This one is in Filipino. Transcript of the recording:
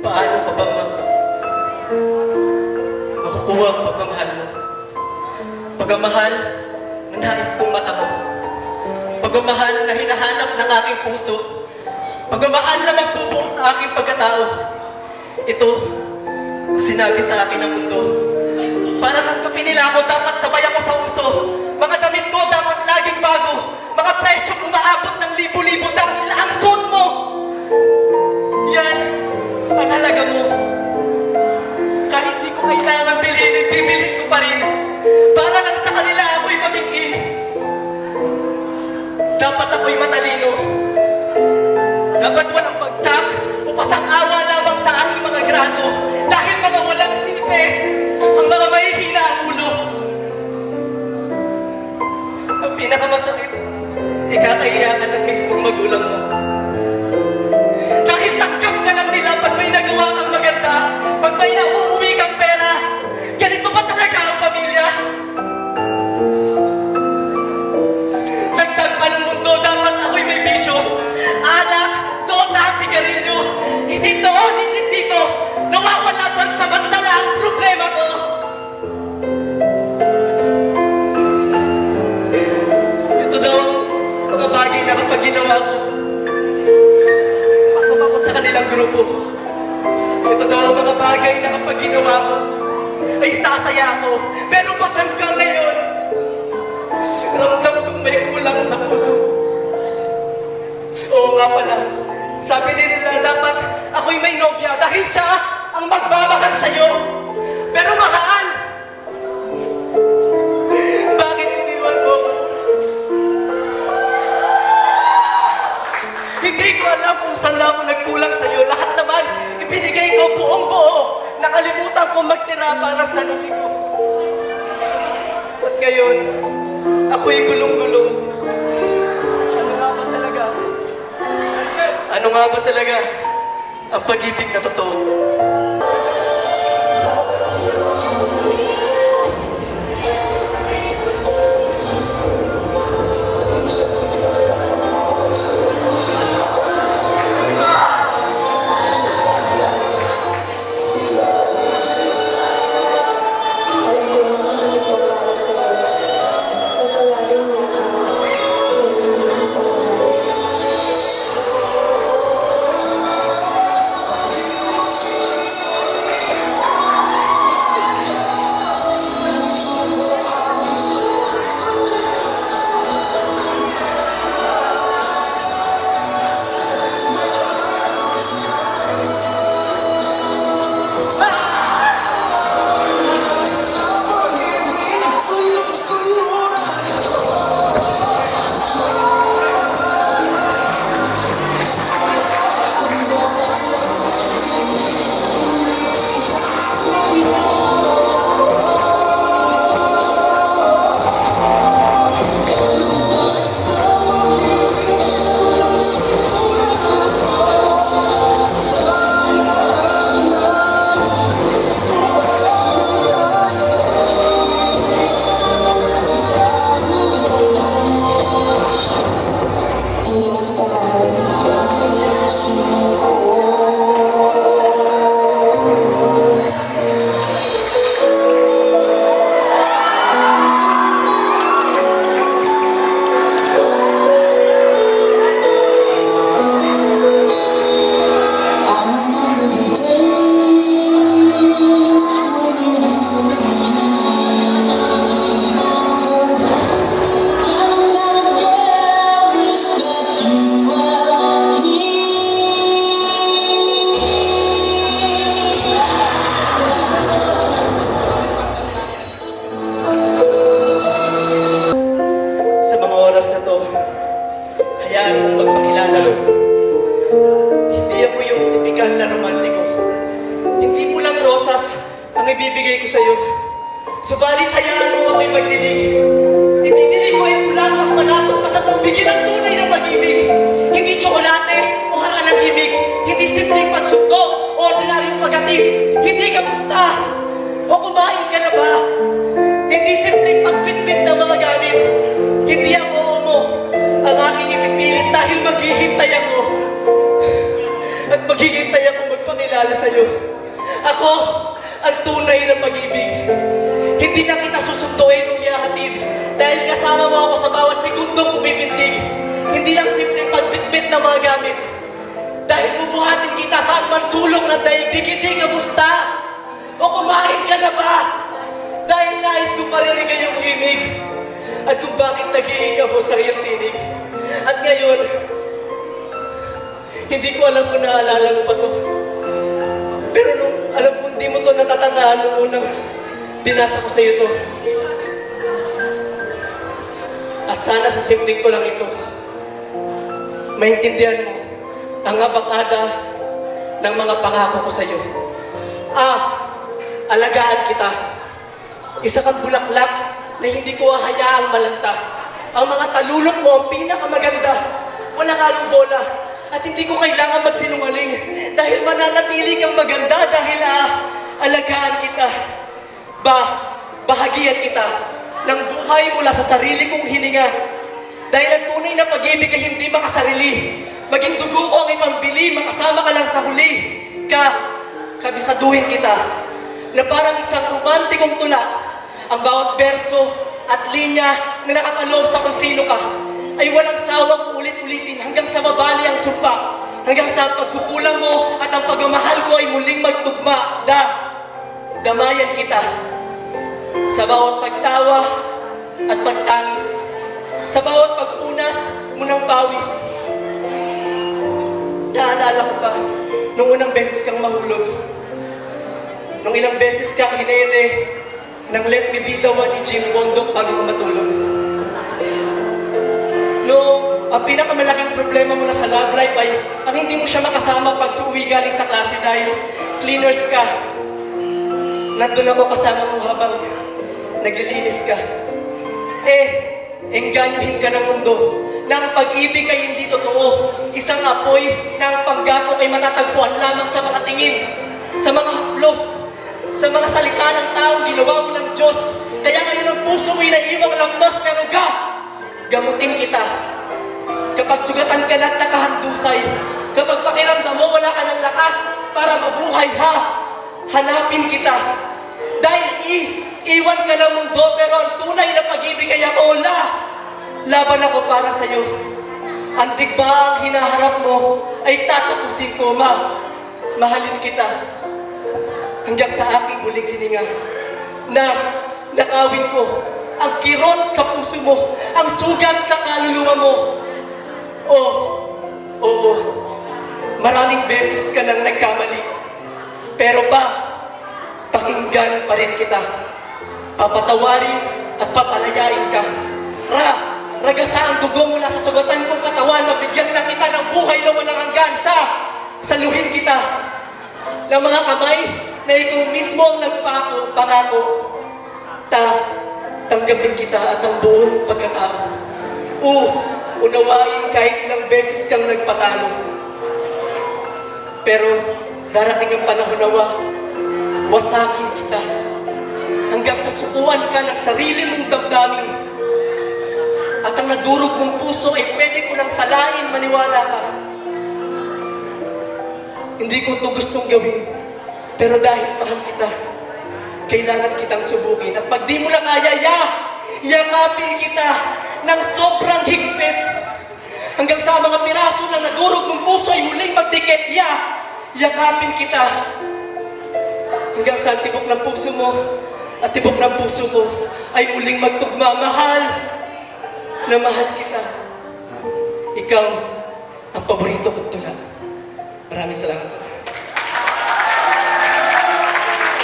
Paano ka ba makukuha ang pagmamahal mo? Pagmamahal na nais kong mata mo. Pagmamahal na hinahanap ng aking puso. Pagmamahal na magbubuo sa aking pagkatao. Ito, ang sinabi sa akin ng mundo. Para tanggapin nila ako, dapat sabay ako sa uso. Mga damit ko dapat laging bago. Mga presyong umaabot ng libo-libo dahil ang suot mo. Yan ang halaga mo. Kahit di ko kailangan bilhin, bibilhin ko pa rin. Para lang sa kanila ako'y maging. Dapat ako'y matalino. Dapat walang bagsak o pasang-awa lamang sa aking mga grado. Dahil mga walang silbi ang mga mahihina ang ulo. Ang pinakamasakit, ikakaiyakan ng mismong magulang mo. Dahil tanggap ka lang nila pag may nagawa kang maganda, pag may nauuwi kang pera. Ganito ba talaga ang pamilya? Dagdag pa ng mundo, dapat ako'y may bisyo. Alak, dota, sigarilyo. Hindi doon, hindi dito. Nawawala pansamantala ang problema ko. Ito daw ang mga bagay na kapag ginawa ko, pasok ako sa kanilang grupo. Ito daw ang mga bagay na kapag ginawa ko, ay sasaya ako. Pero ba't hanggang ngayon, ramdam kong may kulang sa puso. Oo nga pala, sabi nila dapat ako'y may nobya dahil siya ang magmamahal sa'yo. Pero mahal, bakit iniwan mo? Hindi ko alam kung saan lang ako nagkulang sa'yo. Lahat naman, ibinigay ko buong buo. Nakalimutan ko magtira para sa sarili ko. At ngayon, ako'y gulong-gulong. Ano nga ba talaga? Ano nga ba talaga ang pag-ibig na totoo? ang ibibigay ko sa'yo. Subalit hayaan mo ako'y magdilig. Itidilig ko ay ulan, mas malapot pa sa tubigin ang tunay na pag-ibig. Hindi tsokolate o hara ng himig. Hindi simpleng pagsugdo o ordinaryong paghatid. Hindi kamusta o kumain ka na ba. Hindi simpleng pagbitbit ng mga gamit. Hindi ako mo ang aking ipipilit dahil maghihintay ako. At maghihintay ako magpakilala ipagkilala sa'yo. Ako, ang tunay na pag-ibig. Hindi na kita susunduin o ihahatid dahil kasama mo ako sa bawat segundong pumipintig. Hindi lang simpleng pagbitbit ng mga gamit. Dahil bubuhatin kita saan man sulok ng daigdig, hindi kamusta? O kumain ka na ba? Dahil nais ko parinig ang iyong himig at kung bakit nag-iigaw ko sa iyong tinig. At ngayon, hindi ko alam kung naalala mo pa to. Pero nung alam ko hindi mo to natatandaan nung unang binasa ko sa iyo to. At sana sa simpleng ko lang ito, maintindihan mo ang abakada ng mga pangako ko sa iyo. Alagaan kita. Isa kang bulaklak na hindi ko hahayaang malanta. Ang mga talulot mo ang pinakamaganda. Walang halong bola. At hindi ko kailangan magsinungaling dahil mananatili kang maganda dahil alagaan kita. Bahagian kita ng buhay mula sa sarili kong hininga. Dahil ang tunay na pag-ibig ay hindi makasarili. Maging dugo ko ang ipambili, makasama ka lang sa huli. Kabisaduhin kita na parang isang romantikong tula. Ang bawat berso at linya na nakapaloob sa kung sino ka ay walang sawang ulit-ulitin hanggang sa mabali ang sumpa. Hanggang sa pagkukulang mo at ang pagmamahal ko ay muling magtugma. Damayan kita sa bawat pagtawa at pagtangis. Sa bawat pagpunas mo ng pawis. Naalala ko ba nung unang beses kang mahulog? Nung ilang beses kang hinele ng Let Me Be The One ni Jim Bondok bago ka matulog? Nung ang pinakamalaking problema mo na sa love life ay ang hindi mo siya makasama pag uwi galing sa klase dahil cleaners ka. Nandun ako kasama mo habang naglilinis ka. Engganyohin ka ng mundo na ang pag-ibig ay hindi totoo. Isang apoy na ang panggatong ay matatagpuan lamang sa mga tingin, sa mga haplos, sa mga salita ng taong ginawa mo ng Diyos. Kaya ngayon ang puso mo'y naiwang lamdos, pero gamutin kita. Kapag sugatan ka na at nakahandusay, kapag pakiramdam mo wala ka ng lakas para mabuhay, hanapin kita. Dahil iwan ka ng mundo, pero ang tunay na pag-ibig ay ako. Laban ako para sa'yo. Antig ba ang hinaharap mo ay tatapusin ko, mahalin kita. Hanggang sa aking huling hininga na nakawin ko ang kirot sa puso mo, ang sugat sa kaluluwa mo. Oo, maraming beses ka nang nagkamali. Pero pakinggan pa rin kita. Papatawarin at papalayain ka. Ragasa ang dugo mula sa sugatan kong katawan, mabigyan lang kita ng buhay na walang hanggan. Saluhin kita ng mga kamay na ikaw mismo ang pangako. Tanggapin kita at ang buong pagkatao. Unawain kahit ilang beses kang nagpatalo. Pero darating ang panahon na wasakin kita hanggang sa sukuan ka ng sarili mong damdamin. At ang nadurog mong puso ay pwede ko lang salain, maniwala ka. Hindi ko ito gustong gawin, pero dahil mahal kita, kailangan kitang subukin. At pag di mo na kaya, yakapin kita ng sobrang higpit. Hanggang sa mga piraso ng nadurog mong puso ay muling magdikit, yakapin kita. Hanggang sa tibok ng puso mo at tibok ng puso ko ay muling magtugma. Mahal kita. Ikaw ang paborito kong tula. Maraming salamat.